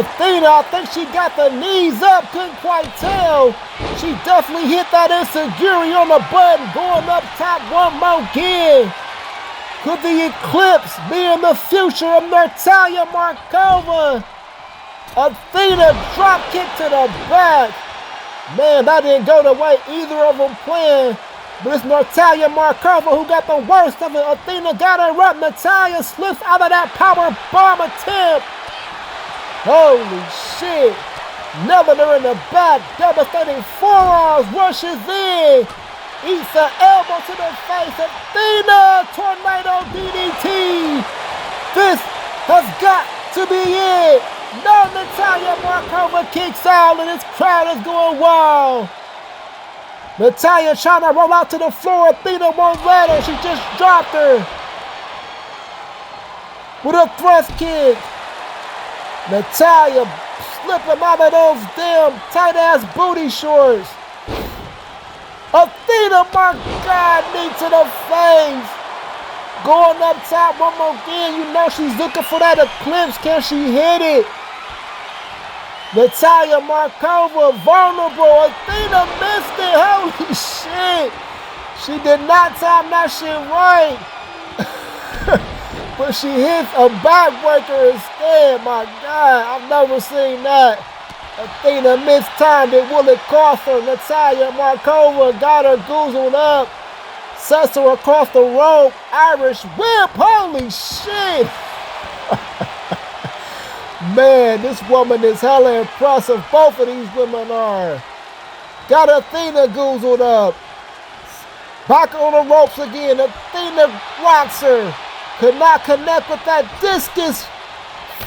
Athena, I think she got the knees up. Couldn't quite tell. She definitely hit that enziguri on the button. Going up top one more again. Could the eclipse be in the future of Natalia Markova? Athena drop kick to the back. Man, that didn't go the way either of them planned. But it's Natalia Markova who got the worst of it. Athena got her up. Natalia slips out of that power bomb attempt. Holy shit. Nailing her in the back. Devastating forearms. Rushes in. Eats an elbow to the face. Athena. Tornado DDT. This has got to be it. No, Natalia Markova kicks out and this crowd is going wild. Natalia trying to roll out to the floor. Athena won't let her. She just dropped her. With a thrust kick. Natalia slipping out of those damn tight-ass booty shorts. Athena, my God, knee to the face. Going up top one more again. You know she's looking for that eclipse. Can she hit it? Natalia Markova, vulnerable. Athena missed it. Holy shit. She did not time that shit right. But she hits a backbreaker instead. My God, I've never seen that. Athena mistimed it. Will it cost her? Natalia Markova got her goozled up. Sets her across the rope. Irish whip. Holy shit. Man, this woman is hella impressive. Both of these women are. Got Athena goozled up. Back on the ropes again. Athena rocks her. Could not connect with that discus.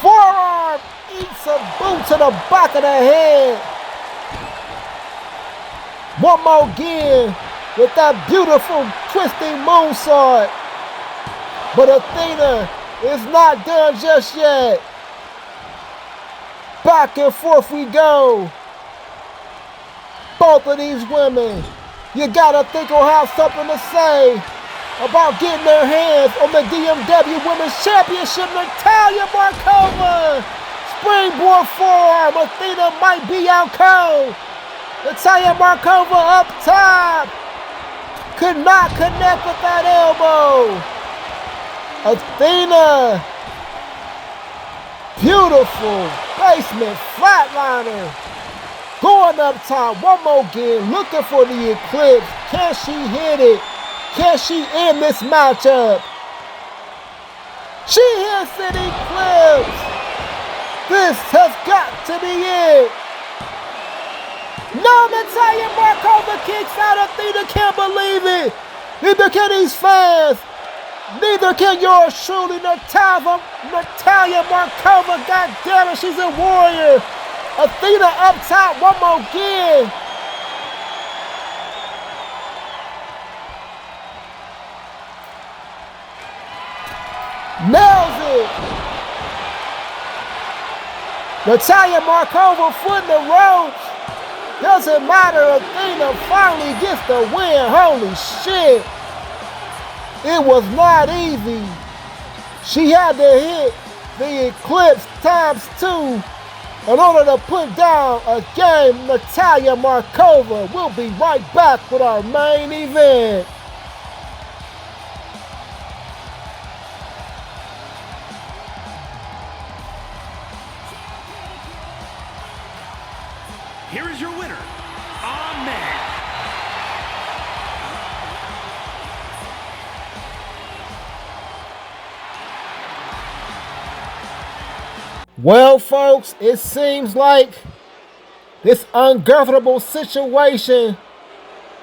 Forearm. Eats a boot to the back of the head. One more again with that beautiful twisting moonsault. But Athena is not done just yet. Back and forth we go. Both of these women, you gotta think will have something to say about getting their hands on the DMW Women's Championship. Natalia Markova. Springboard forearm. Athena might be out cold. Natalia Markova up top. Could not connect with that elbow. Athena. Beautiful. Basement flatliner. Going up top. One more again. Looking for the eclipse. Can she hit it? Can she end this matchup? She hits an eclipse. This has got to be it. No, Natalia Markova kicks out. Athena can't believe it. Neither can these fans. Neither can yours truly. Natalia Markova, God damn it, she's a warrior. Athena up top one more again. Nails it. Natalia Markova foot in the ropes. Doesn't matter. Athena finally gets the win. Holy shit. It was not easy. She had to hit the eclipse ×2 in order to put down a game. Natalia Markova. We'll be right back with our main event. Here is your winner, Ahmed. Well, folks, it seems like this ungovernable situation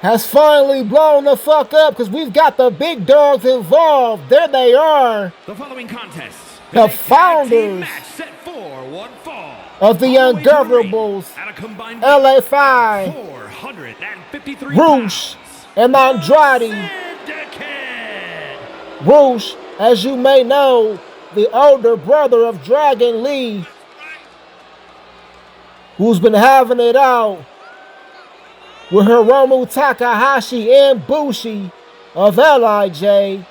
has finally blown the fuck up because we've got the big dogs involved. There they are. The following contest, The founders match set for one fall of the Ungovernables, LA 5, 453 Roosh, and Andrade. Roosh, as you may know, the older brother of Dragon Lee, who's been having it out with Hiromu Takahashi and Bushi of LIJ,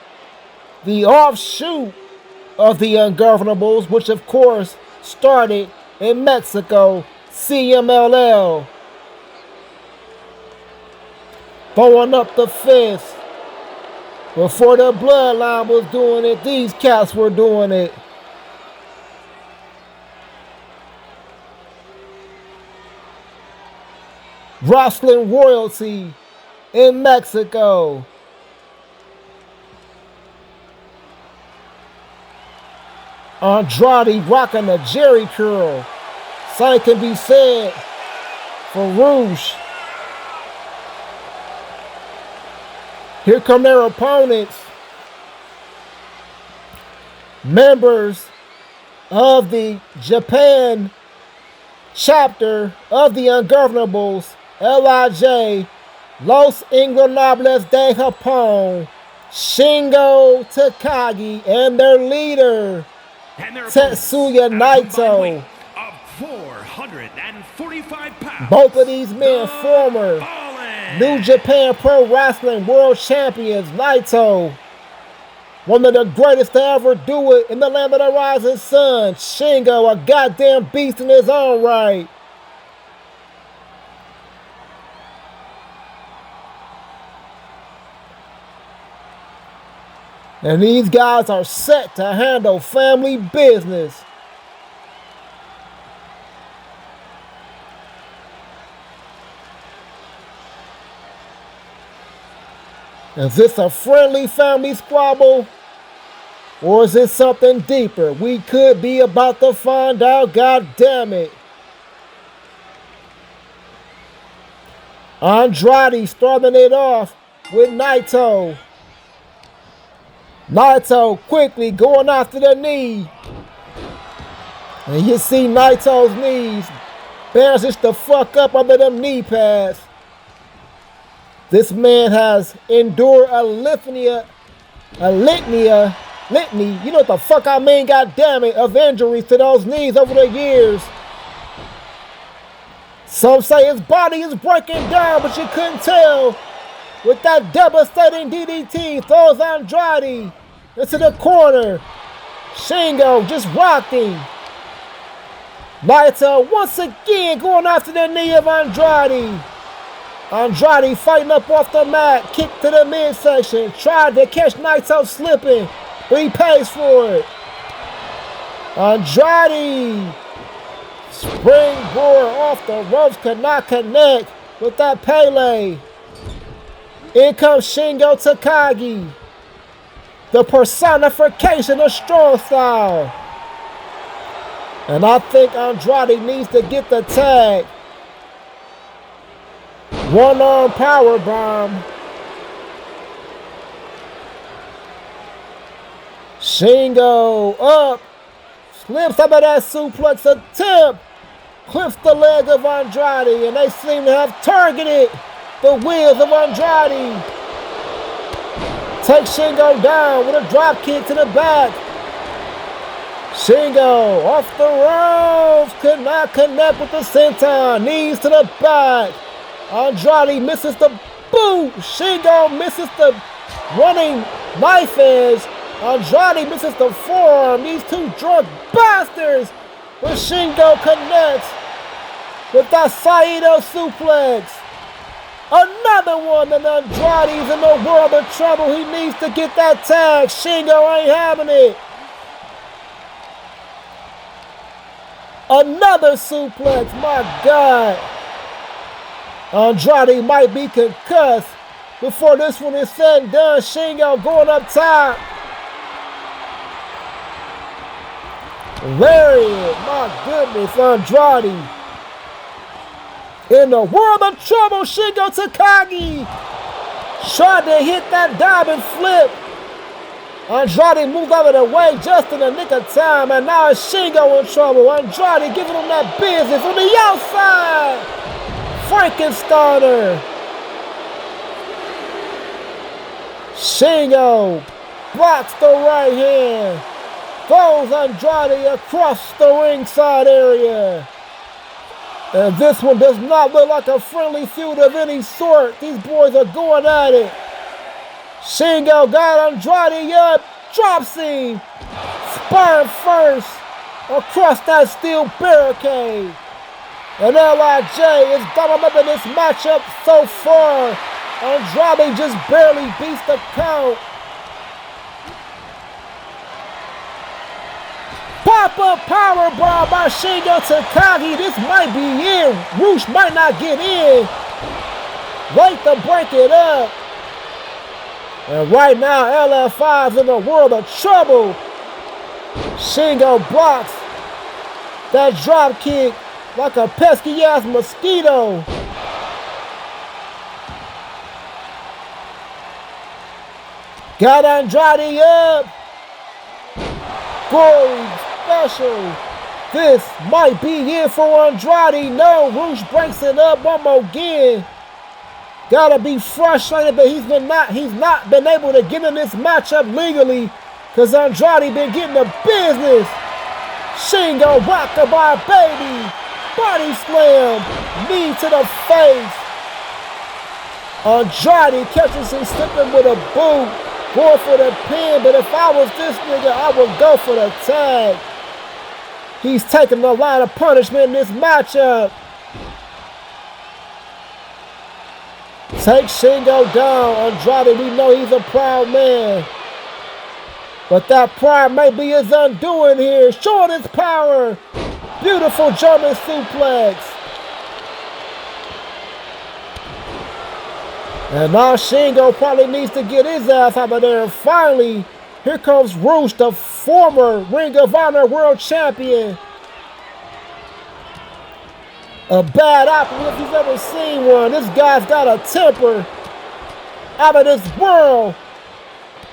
the offshoot of the Ungovernables, which of course started in Mexico, CMLL. Throwing up the fist. Before the bloodline was doing it, these cats were doing it. wrestling royalty in Mexico. Andrade rocking a Jerry curl. Same can be said for Rouge. Here come their opponents. Members of the Japan chapter of the Ingobernables, LIJ, Los Ingobernable de Japón, Shingo Takagi, and their leader, Tetsuya Naito. 445 pounds. Both of these men former New Japan Pro Wrestling World Champions. Naito, one of the greatest to ever do it in the land of the rising sun. Shingo, a goddamn beast in his own right. And these guys are set to handle family business. Is this a friendly family squabble? Or is it something deeper? We could be about to find out, god damn it. Andrade starting it off with Naito. Naito quickly going after the knee. And you see Naito's knees bounce the fuck up under them knee pads. This man has endured a litany, you know what the fuck I mean, goddammit, of injuries to those knees over the years. Some say his body is breaking down, but you couldn't tell. With that devastating DDT, throws Andrade into the corner. Shingo just rocked him. Naito once again going after the knee of Andrade. Andrade fighting up off the mat, kick to the midsection, tried to catch Naito slipping, but he pays for it. Andrade, springboard off the ropes, could not connect with that Pele. In comes Shingo Takagi, the personification of strong style. And I think Andrade needs to get the tag. One-arm power bomb. Shingo up. Slips out of that suplex attempt. Clips the leg of Andrade. And they seem to have targeted the wheels of Andrade. Takes Shingo down with a drop kick to the back. Shingo off the ropes. Could not connect with the senton. Knees to the back. Andrade misses the boot. Shingo misses the running knife edge. Andrade misses the forearm. These two drunk bastards. But Shingo connects with that Saito suplex. Another one, and Andrade's in the world of trouble. He needs to get that tag. Shingo ain't having it. Another suplex, my God. Andrade might be concussed before this one is said and done. Shingo going up top. Lariat, my goodness, Andrade. In the world of trouble, Shingo Takagi tried to hit that diving flip. Andrade moved out of the way just in the nick of time, and now it's Shingo in trouble. Andrade giving him that business on the outside. Frankensteiner. Shingo blocks the right hand. Throws Andrade across the ringside area. And this one does not look like a friendly feud of any sort. These boys are going at it. Shingo got Andrade up. Drops him. Spine first across that steel barricade. And LIJ is dominating this matchup so far. Andrade just barely beats the count. Pop-up powerbomb by Shingo Takagi. This might be it. Roosh might not get in. Wait to break it up. And right now, LF5's in a world of trouble. Shingo blocks that drop kick like a pesky-ass mosquito. Got Andrade up. Glory special. This might be it for Andrade. No, Roosh breaks it up one more again. Gotta be frustrated, but he's not been able to get in this matchup legally because Andrade been getting the business. Shingo rockabye baby. Body slam. Knee to the face. Andrade catches him slipping with a boot. Going for the pin, but if I was this nigga, I would go for the tag. He's taking a lot of punishment in this matchup. Take Shingo down. Andrade, we know he's a proud man. But that pride may be his undoing here. Showing his power. Beautiful German suplex. And now Shingo probably needs to get his ass out of there. And finally, here comes Roosh, the former Ring of Honor World Champion. A bad apple if you've ever seen one. This guy's got a temper out of this world.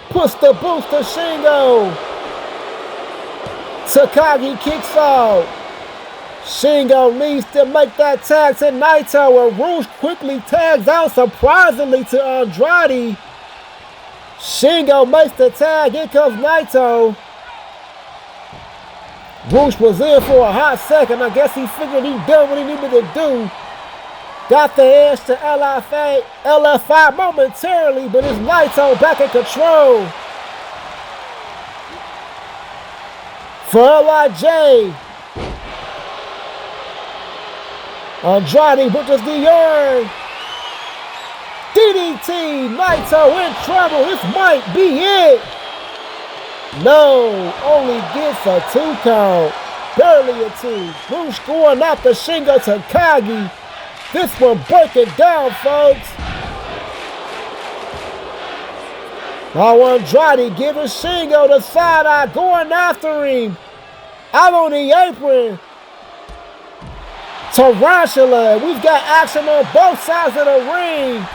Puts the boost to Shingo. Takagi kicks out. Shingo needs to make that tag to Naito, and Roosh quickly tags out surprisingly to Andrade. Shingo makes the tag. Here comes Naito. Roosh was in for a hot second. I guess he figured he done what he needed to do. Got the edge to LF5 momentarily, but it's Naito back in control. For LIJ. Andrade butchers the yarn. DDT. Naito in trouble. This might be it. No, only gets a 2 count. Barely a 2. Roosh going after Shingo Takagi. This one breaking down, folks. Now Andrade giving Shingo the side eye, going after him. Out on the apron. Tarantula. We've got action on both sides of the ring.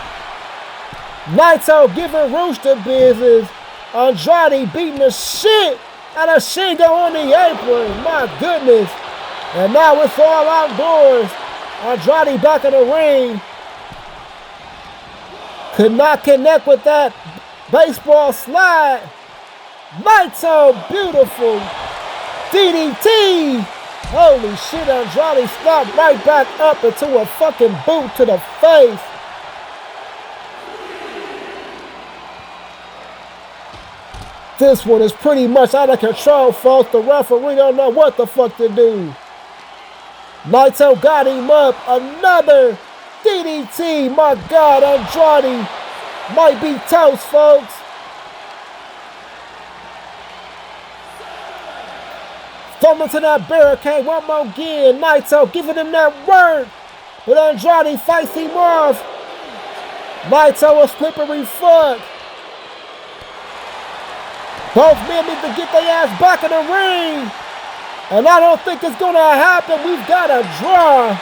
Naito giving Roosh the business. Andrade beating the shit out of Shingo on the apron. My goodness. And now it's all outdoors. Andrade back in the ring. Could not connect with that baseball slide. Naito, beautiful. DDT. Holy shit, Andrade stopped right back up into a fucking boot to the face. This one is pretty much out of control, folks. The referee don't know what the fuck to do. Naito got him up. Another DDT. My God, Andrade might be toast, folks. Throw him to that barricade one more again. Naito giving him that word. But Andrade fights him off. Naito a slippery foot. Both men need to get their ass back in the ring. And I don't think it's going to happen. We've got a draw.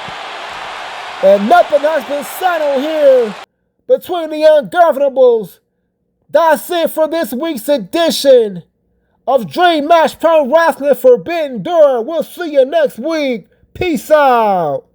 And nothing has been settled here between the Ungovernables. That's it for this week's edition of Dream Match Pro Wrestling Forbidden Door. We'll see you next week. Peace out.